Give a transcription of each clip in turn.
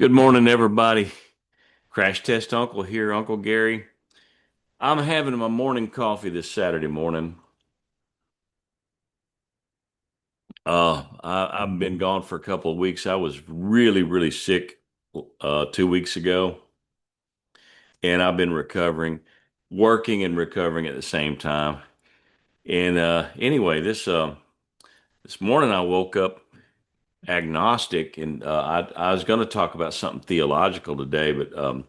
Good morning, everybody. Crash Test Uncle here, Uncle Gary. I'm having my morning coffee this Saturday morning. I've been gone for a couple of weeks. I was really, really sick 2 weeks ago, and I've been recovering, working and recovering at the same time. And anyway, this morning I woke up agnostic, and I was going to talk about something theological today, but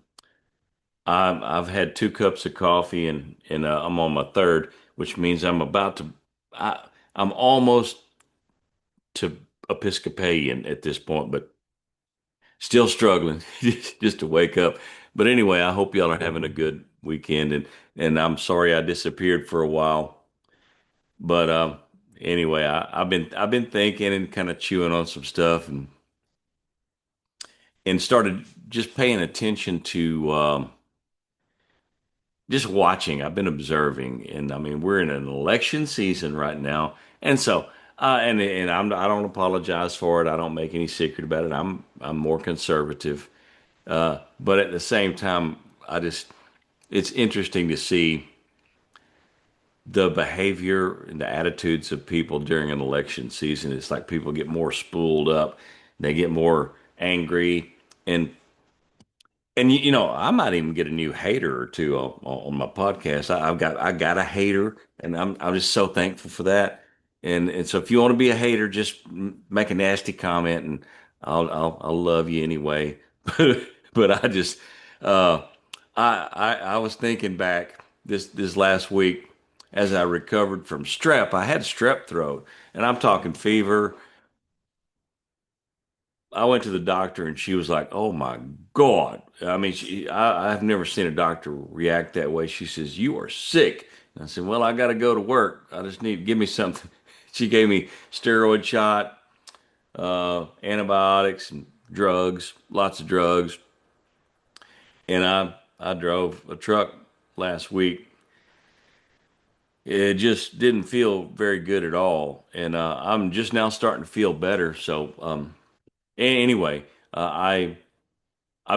I've had 2 cups of coffee and I'm on my third, which means I, I'm almost to Episcopalian at this point, but still struggling just to wake up. But anyway, I hope y'all are having a good weekend and I'm sorry I disappeared for a while. But anyway, I've been thinking and kind of chewing on some stuff and started just paying attention to just watching. I've been observing, and I mean, we're in an election season right now, and so I don't apologize for it. I don't make any secret about it. I'm more conservative, but at the same time, I just it's interesting to see the behavior and the attitudes of people during an election season. It's like people get more spooled up, they get more angry, and I might even get a new hater or two on my podcast. I got a hater, and I'm just so thankful for that. And so if you want to be a hater, just make a nasty comment, and I'll love you anyway. But I just uh, I was thinking back this last week as I recovered from strep. I had strep throat, and I'm talking fever. I went to the doctor and she was like, "Oh my God." I mean, I've never seen a doctor react that way. She says, "You are sick." And I said, "Well, I got to go to work. I just need give me something." She gave me steroid shot, antibiotics and drugs, lots of drugs. And I drove a truck last week. It just didn't feel very good at all. And I'm just now starting to feel better. So anyway, I've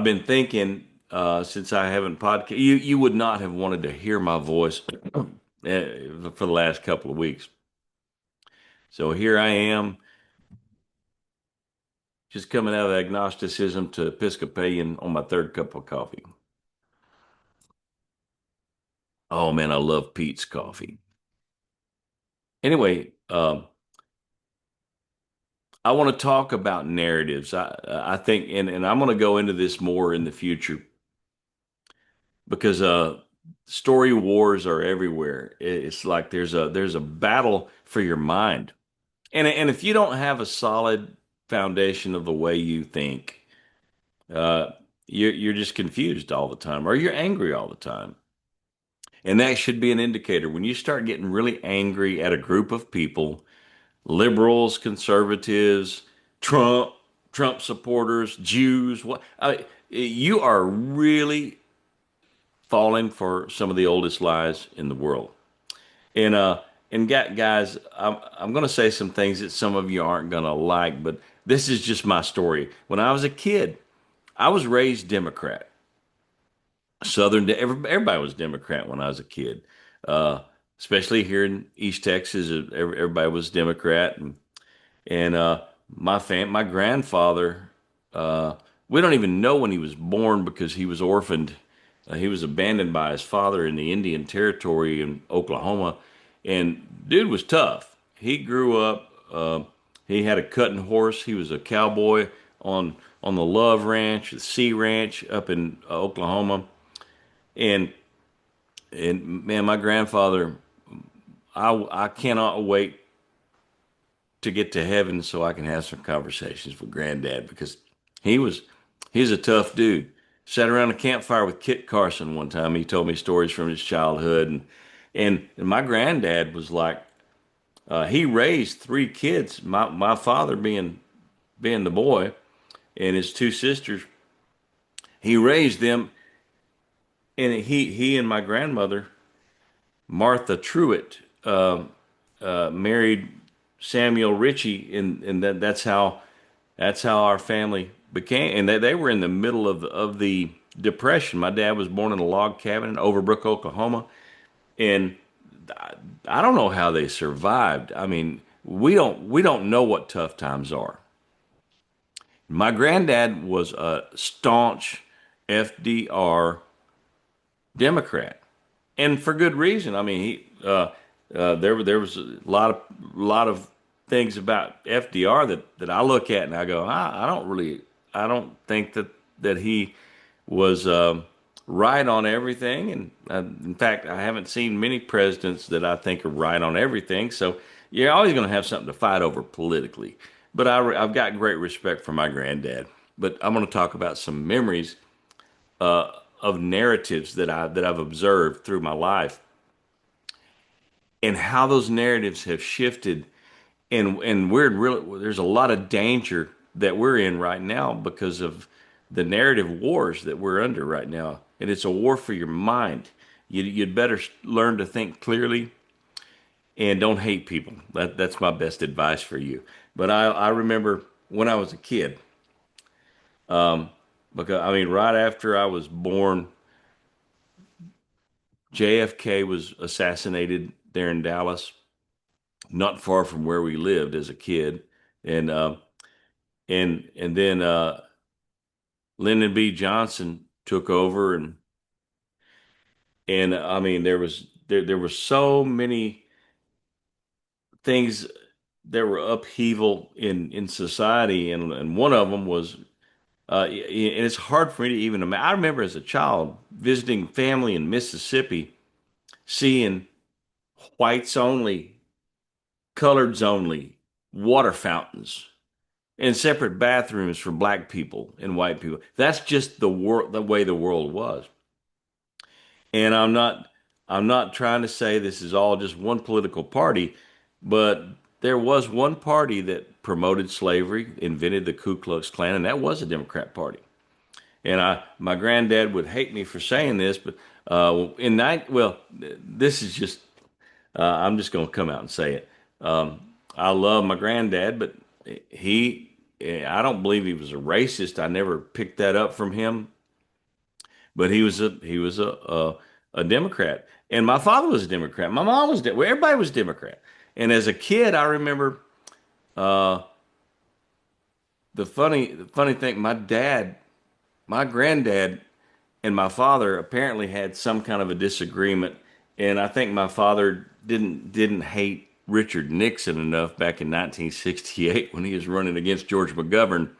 been thinking since I haven't podcast. You would not have wanted to hear my voice for the last couple of weeks. So here I am, just coming out of agnosticism to Episcopalian on my third cup of coffee. Oh man, I love Pete's coffee. Anyway, I want to talk about narratives. I think, and I'm going to go into this more in the future because story wars are everywhere. It's like there's a battle for your mind. And if you don't have a solid foundation of the way you think, uh, you're just confused all the time, or you're angry all the time. And that should be an indicator. When you start getting really angry at a group of people, liberals, conservatives, Trump, Trump supporters, Jews, you are really falling for some of the oldest lies in the world. And guys, I'm going to say some things that some of you aren't going to like, but this is just my story. When I was a kid, I was raised Democrat. Everybody was Democrat when I was a kid, uh, especially here in East Texas. Everybody was Democrat, and my grandfather, uh, we don't even know when he was born because he was orphaned. He was abandoned by his father in the Indian Territory in Oklahoma, and dude was tough. He grew up. He had a cutting horse. He was a cowboy on the Love Ranch, the Sea Ranch up in Oklahoma, and man, my grandfather. I cannot wait to get to heaven so I can have some conversations with granddad because he was he's a tough dude. Sat around a campfire with Kit Carson one time. He told me stories from his childhood and my granddad was like he raised 3 kids. My father being the boy and his 2 sisters. He raised them and he and my grandmother Martha Truitt married Samuel Ritchie and that's how our family became, and they were in the middle of the Depression. My dad was born in a log cabin in Overbrook, Oklahoma, and I, I don't know how they survived. I mean, we don't know what tough times are. My granddad was a staunch FDR Democrat, and for good reason. I mean, there was a lot of things about FDR that I look at and I go, I don't think that he was right on everything. And in fact, I haven't seen many presidents that I think are right on everything. So you're always going to have something to fight over politically. But I've got great respect for my granddad. But I'm going to talk about some memories of narratives that I've observed through my life and how those narratives have shifted. And we're really, there's a lot of danger that we're in right now because of the narrative wars that we're under right now. And it's a war for your mind. You'd better learn to think clearly and don't hate people. That's my best advice for you. But I remember when I was a kid, because I mean, right after I was born, JFK was assassinated there in Dallas, not far from where we lived as a kid, and then Lyndon B. Johnson took over, and I mean there were so many things that were upheaval in society, and one of them was and it's hard for me to even imagine. I remember as a child visiting family in Mississippi, seeing whites only, coloreds only, water fountains and separate bathrooms for black people and white people. That's just the way the world was. And I'm not trying to say this is all just one political party, but there was one party that promoted slavery, invented the Ku Klux Klan, and that was a Democrat Party. And my granddad would hate me for saying this, but this is just I'm just going to come out and say it. I love my granddad, but I don't believe he was a racist. I never picked that up from him, but he was a Democrat, and my father was a Democrat. My mom was, well, everybody was Democrat. And as a kid, I remember uh, the funny thing. My granddad, and my father apparently had some kind of a disagreement, and I think my father didn't hate Richard Nixon enough back in 1968 when he was running against George McGovern.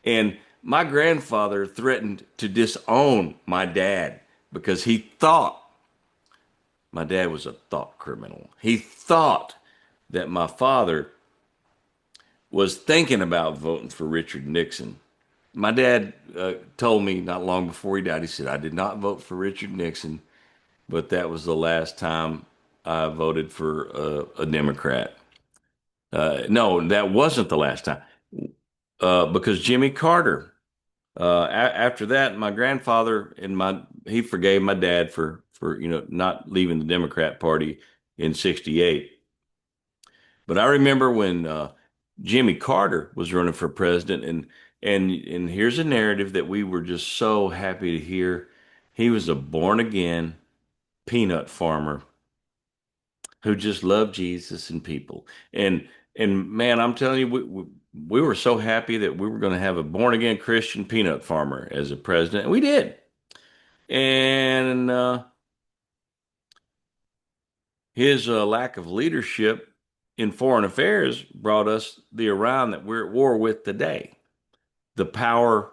And my grandfather threatened to disown my dad because he thought my dad was a thought criminal. He thought that my father was thinking about voting for Richard Nixon. My dad told me not long before he died, he said, I did not vote for Richard Nixon, but that was the last time I voted for a Democrat. No, that wasn't the last time, because Jimmy Carter. After that, my grandfather and he forgave my dad for not leaving the Democrat Party in '68. But I remember when Jimmy Carter was running for president, and here's a narrative that we were just so happy to hear. He was a born again peanut farmer who just loved Jesus and people. And man, I'm telling you, we were so happy that we were going to have a born again Christian peanut farmer as a president, and we did. And his lack of leadership in foreign affairs brought us the Iran that we're at war with today. The power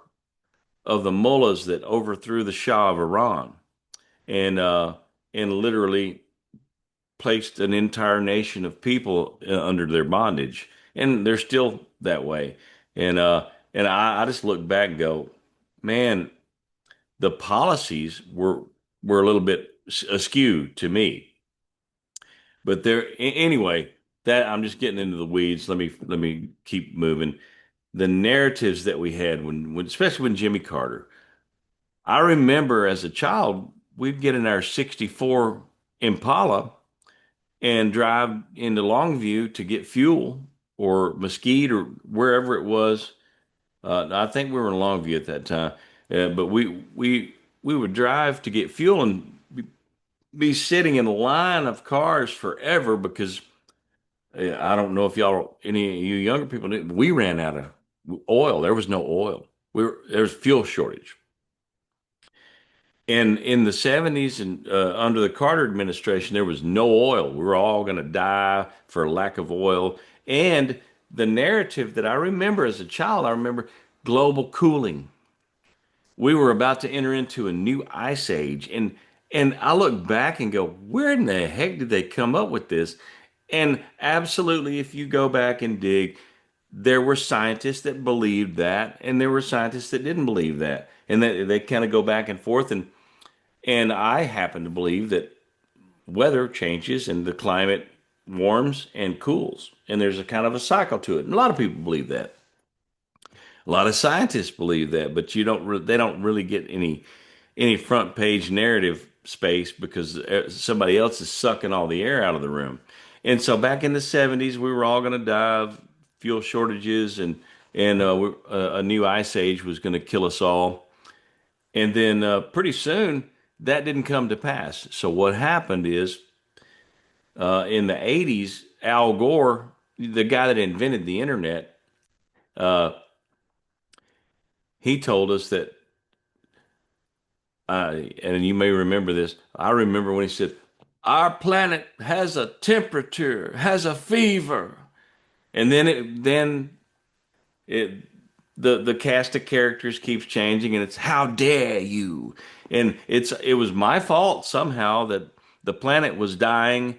of the mullahs that overthrew the Shah of Iran and uh, and literally placed an entire nation of people under their bondage, and they're still that way. And I just look back and go, man, the policies were a little bit askew to me. But anyway, that I'm just getting into the weeds. Let me keep moving. The narratives that we had when especially when Jimmy Carter. I remember as a child, we'd get in our '64 Impala and drive into Longview to get fuel or Mesquite or wherever it was. I think we were in Longview at that time, but we would drive to get fuel and be sitting in a line of cars forever because I don't know if y'all, any of you younger people, knew, we ran out of oil. There was no oil. There was fuel shortage. And in the 70s and under the Carter administration, there was no oil. We were all going to die for lack of oil. And the narrative that I remember as a child, I remember global cooling. We were about to enter into a new ice age. And I look back and go, where in the heck did they come up with this? And absolutely, if you go back and dig, there were scientists that believed that, and there were scientists that didn't believe that. And they kind of go back and forth. And I happen to believe that weather changes and the climate warms and cools. And there's a kind of a cycle to it. And a lot of people believe that. A lot of scientists believe that, but they don't really get any front page narrative space because somebody else is sucking all the air out of the room. And so back in the 70s, we were all going to die of fuel shortages and a new ice age was going to kill us all. And then pretty soon that didn't come to pass. So what happened is in the 80s, Al Gore, the guy that invented the internet, uh, he told us that, and you may remember this. I remember when he said, "Our planet has a temperature, has a fever," and then it the cast of characters keeps changing, and it's "How dare you?" And it was my fault somehow that the planet was dying,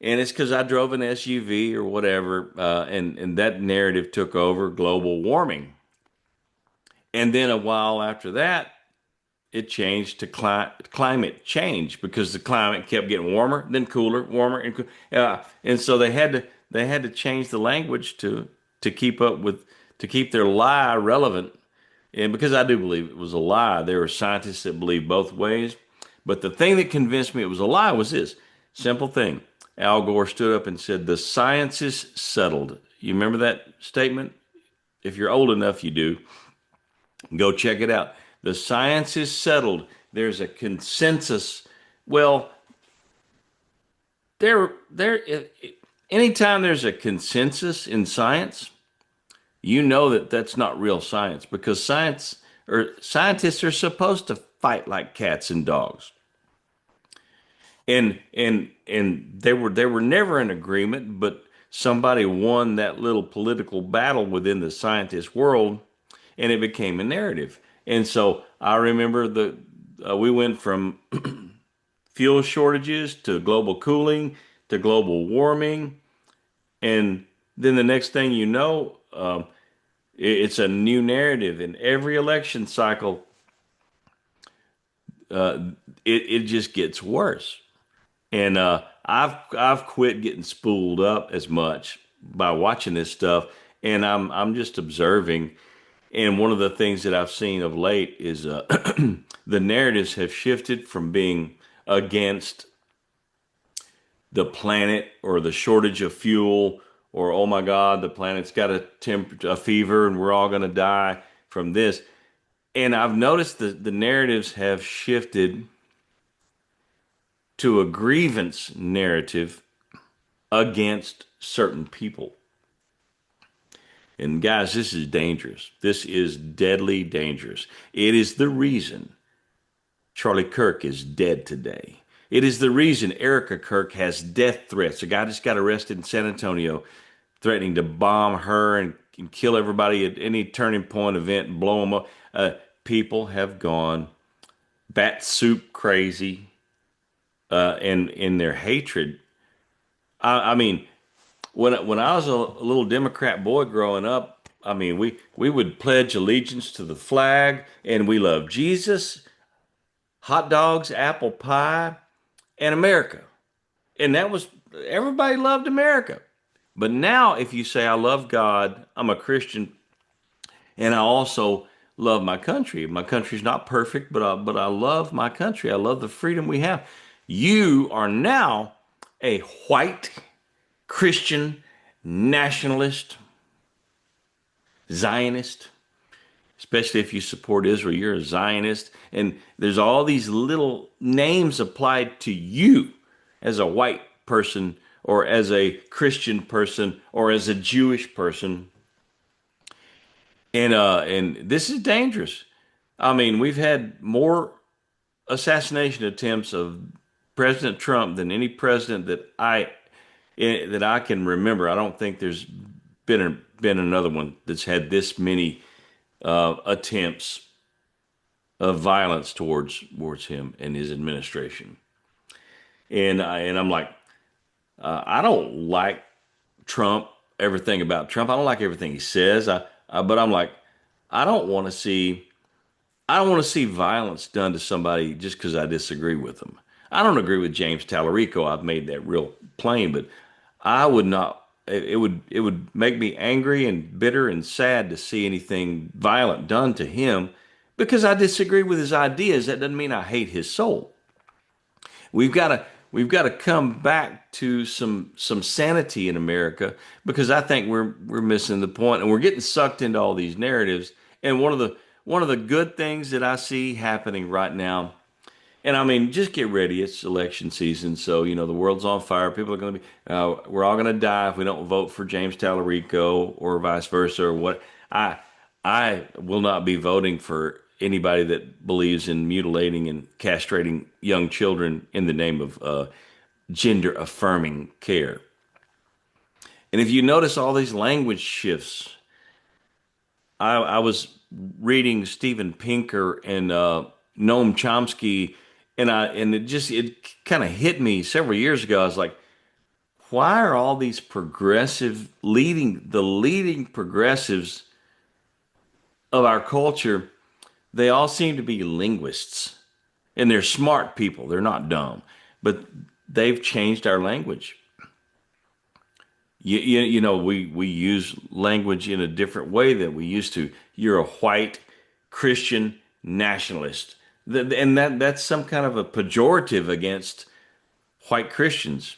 and it's because I drove an SUV or whatever, and that narrative took over global warming. And then a while after that, it changed to climate change because the climate kept getting warmer, then cooler, warmer, and so they had to change the language to keep up with to keep their lie relevant. And because I do believe it was a lie, there were scientists that believe both ways. But the thing that convinced me it was a lie was this simple thing. Al Gore stood up and said, "The science is settled." You remember that statement? If you're old enough, you do. Go check it out. The science is settled. There's a consensus. Well, anytime there's a consensus in science, you know that that's not real science because scientists are supposed to fight like cats and dogs. And they were never in agreement, but somebody won that little political battle within the scientist world, and it became a narrative. And so I remember we went from fuel shortages to global cooling to global warming, and then the next thing you know, it's a new narrative. In every election cycle, uh, it just gets worse. And I've quit getting spooled up as much by watching this stuff, and I'm just observing. And one of the things that I've seen of late is the narratives have shifted from being against the planet or the shortage of fuel or oh my God, the planet's got a fever and we're all going to die from this. And I've noticed the narratives have shifted to a grievance narrative against certain people. And guys, this is dangerous. This is deadly dangerous. It is the reason Charlie Kirk is dead today. It is the reason Erica Kirk has death threats. A guy just got arrested in San Antonio threatening to bomb her and kill everybody at any turning point event and blow them up. People have gone bat soup crazy and in their hatred. I mean, when I was a little Democrat boy growing up, I mean, we would pledge allegiance to the flag, and we loved Jesus, hot dogs, apple pie, and America. And that was everybody loved America. But now, if you say I love God, I'm a Christian, and I also love my country. My country's not perfect, but I love my country. I love the freedom we have. You are now a white Christian nationalist. Zionist, especially if you support Israel, you're a Zionist. And there's all these little names applied to you as a white person or as a Christian person or as a Jewish person. And this is dangerous. I mean, we've had more assassination attempts of President Trump than any president that I can remember. I don't think there's been another one that's had this many attempts of violence towards him and his administration. And I'm like, I don't like Trump, everything about Trump. I don't like everything he says. But I'm like, I don't want to see I don't want to see violence done to somebody just because I disagree with them. I don't agree with James Tallarico. I've made that real plain, but I would not. It would make me angry and bitter and sad to see anything violent done to him because I disagree with his ideas. That doesn't mean I hate his soul. We've got to come back to some sanity in America because I think we're missing the point and we're getting sucked into all these narratives. And one of the good things that I see happening right now, and I mean, just get ready. It's election season, so the world's on fire. People are going to be. We're all going to die if we don't vote for James Tallarico or vice versa or what. I will not be voting for anybody that believes in mutilating and castrating young children in the name of gender affirming care. And if you notice all these language shifts, I was reading Steven Pinker and Noam Chomsky, and it kind of hit me several years ago. I was like, why are all these leading progressives of our culture? They all seem to be linguists, and they're smart people. They're not dumb, but they've changed our language. We use language in a different way than we used to. You're a white Christian nationalist, and that's some kind of a pejorative against white Christians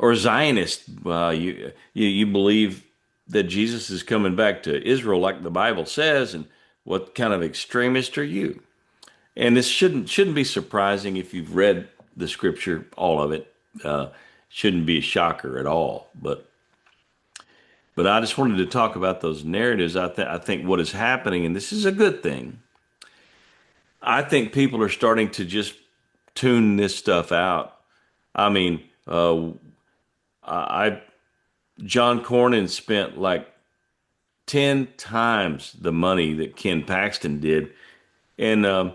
or Zionist. You believe that Jesus is coming back to Israel like the Bible says, and what kind of extremist are you? And this shouldn't be surprising if you've read the scripture, all of it. Shouldn't be a shocker at all. But I just wanted to talk about those narratives. I think what is happening, and this is a good thing. I think people are starting to just tune this stuff out. I mean, I John Cornyn spent like 10 times the money that Ken Paxton did, and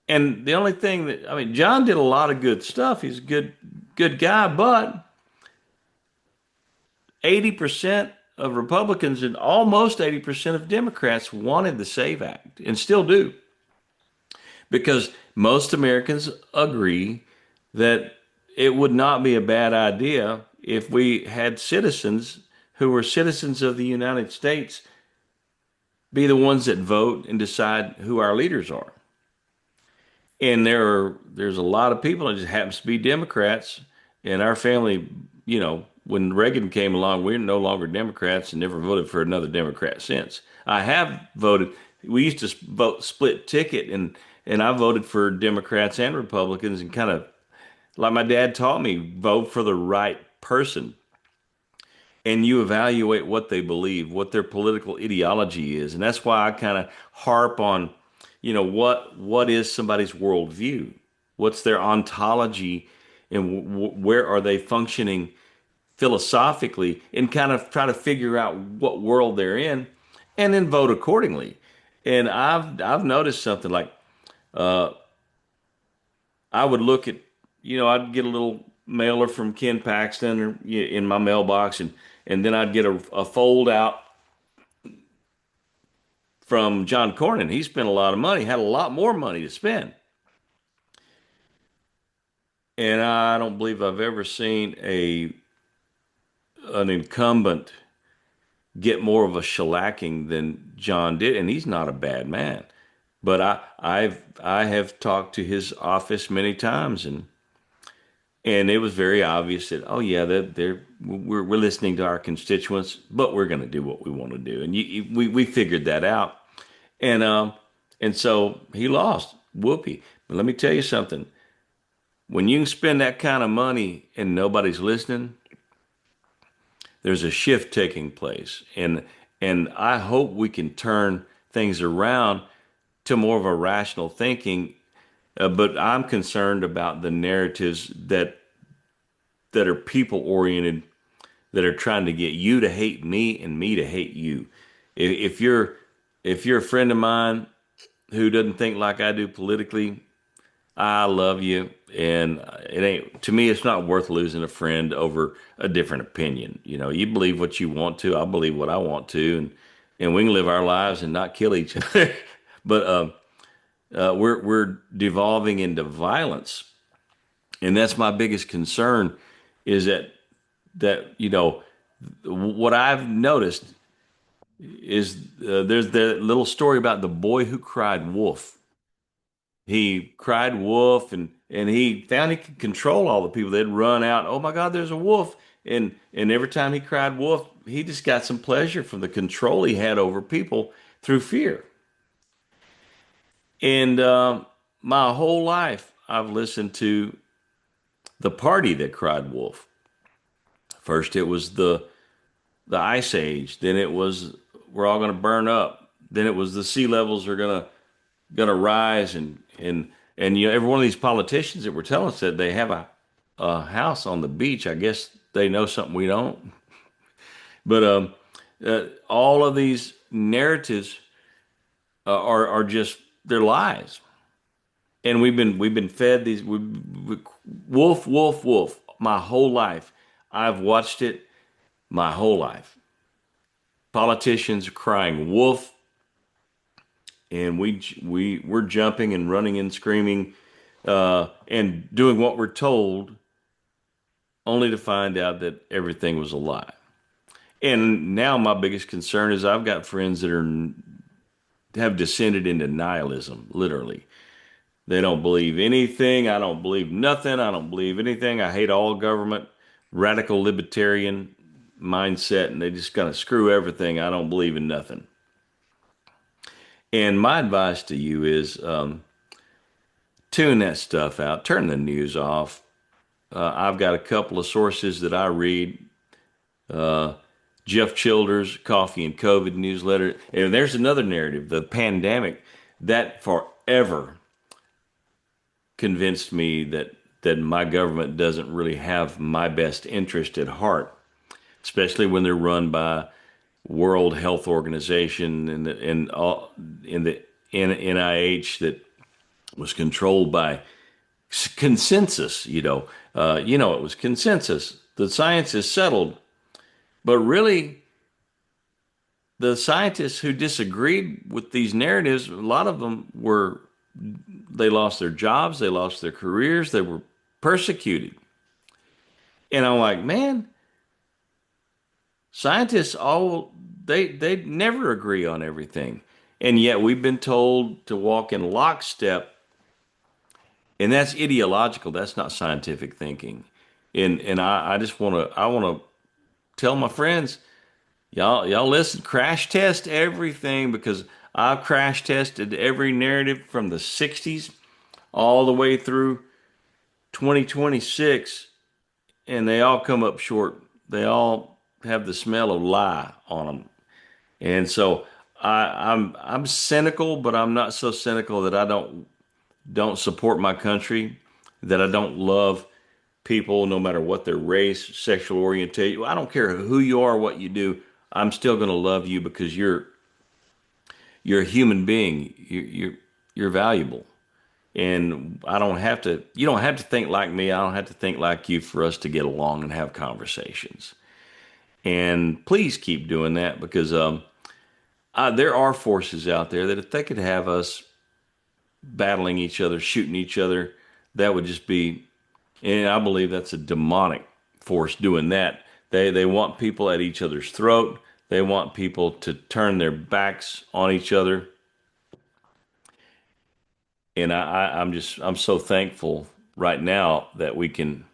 and the only thing that I mean, John did a lot of good stuff. He's a good guy, but 80% of Republicans and almost 80% of Democrats wanted the SAVE Act and still do because most Americans agree that it would not be a bad idea if we had citizens who were citizens of the United States be the ones that vote and decide who our leaders are. And there's a lot of people that just happens to be Democrats. In our family, when Reagan came along, we're no longer Democrats and never voted for another Democrat since. I have voted. We used to vote split ticket, and I voted for Democrats and Republicans, and kind of like my dad taught me, vote for the right person. And you evaluate what they believe, what their political ideology is, and that's why I kind of harp on, what is somebody's worldview, what's their ontology, and where are they functioning philosophically, and kind of try to figure out what world they're in, and then vote accordingly. And I've noticed something like I would look at, I'd get a little mailer from Ken Paxton or in my mailbox, and then I'd get a fold out from John Cornyn. He spent a lot of money, had a lot more money to spend. And I don't believe I've ever seen an incumbent get more of a shellacking than John did, and he's not a bad man. But I have talked to his office many times, And it was very obvious that, oh yeah, we're listening to our constituents, but we're going to do what we want to do. And we figured that out. And so he lost. Whoopee. But let me tell you something. When you can spend that kind of money and nobody's listening, there's a shift taking place. And I hope we can turn things around to more of a rational thinking. But I'm concerned about the narratives that are people oriented, that are trying to get you to hate me and me to hate you. If you're a friend of mine who doesn't think like I do politically, I love you, and it ain't to me. It's not worth losing a friend over a different opinion. You know, you believe what you want to. I believe what I want to, and we can live our lives and not kill each other. But we're devolving into violence, and that's my biggest concern. Is that what I've noticed is there's the little story about the boy who cried wolf. He cried wolf, and he found he could control all the people. They'd run out. Oh my God, there's a wolf! And every time he cried wolf, he just got some pleasure from the control he had over people through fear. And my whole life, I've listened to the party that cried wolf. First, it was the ice age. Then it was we're all going to burn up. Then it was the sea levels are going to rise, and every one of these politicians that were telling us that they have a house on the beach. I guess they know something we don't. But all of these narratives are just they're lies, and we've been fed these wolf, wolf, wolf. My whole life, I've watched it my whole life. Politicians crying wolf, and we're jumping and running and screaming and doing what we're told, only to find out that everything was a lie. And now my biggest concern is I've got friends that are have descended into nihilism, literally. They don't believe anything. I don't believe nothing. I don't believe anything. I hate all government, radical libertarian mindset, and they just kind of screw everything. I don't believe in nothing. And my advice to you is tune that stuff out. Turn the news off. I've got a couple of sources that I read. Uh, Jeff Childers' Coffee and COVID newsletter. And there's another narrative, the pandemic, that forever convinced me that my government doesn't really have my best interest at heart, especially when they're run by World Health Organization and all in the NIH that was controlled by consensus. It was consensus. The science is settled, but really, the scientists who disagreed with these narratives, a lot of them they lost their jobs, they lost their careers, they were persecuted. And I'm like, man, scientists they never agree on everything. And yet we've been told to walk in lockstep, and that's ideological. That's not scientific thinking. And I just want to tell my friends, y'all listen, crash test everything, because I've crash tested every narrative from the 60s all the way through 2026, and they all come up short. They all have the smell of lie on them. And so I'm cynical, but I'm not so cynical that I don't support my country, that I don't love people no matter what their race, sexual orientation. I don't care who you are, what you do. I'm still going to love you because you're a human being. You're valuable. And I don't have to, you don't have to think like me. I don't have to think like you for us to get along and have conversations. And please keep doing that, because there are forces out there that if they could have us battling each other, shooting each other, that would just be, and I believe that's a demonic force doing that. They want people at each other's throat. They want people to turn their backs on each other. And I'm so thankful right now that we can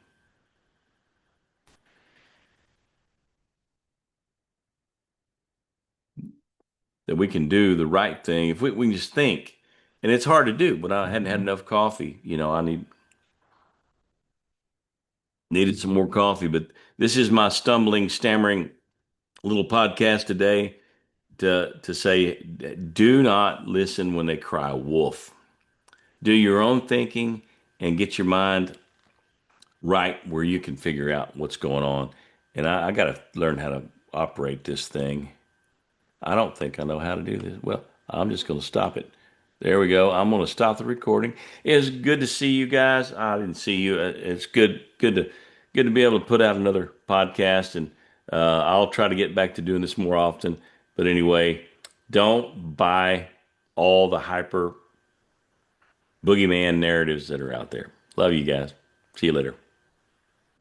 that we can do the right thing if we can just think. And it's hard to do, but I hadn't had enough coffee. I needed some more coffee. But this is my stumbling, stammering little podcast today to say, do not listen when they cry wolf. Do your own thinking and get your mind right where you can figure out what's going on. And I got to learn how to operate this thing. I don't think I know how to do this. Well, I'm just going to stop it. There we go. I'm going to stop the recording. It's good to see you guys. I didn't see you. It's good to be able to put out another podcast, and I'll try to get back to doing this more often. But anyway, don't buy all the hyper boogeyman narratives that are out there. Love you guys. See you later.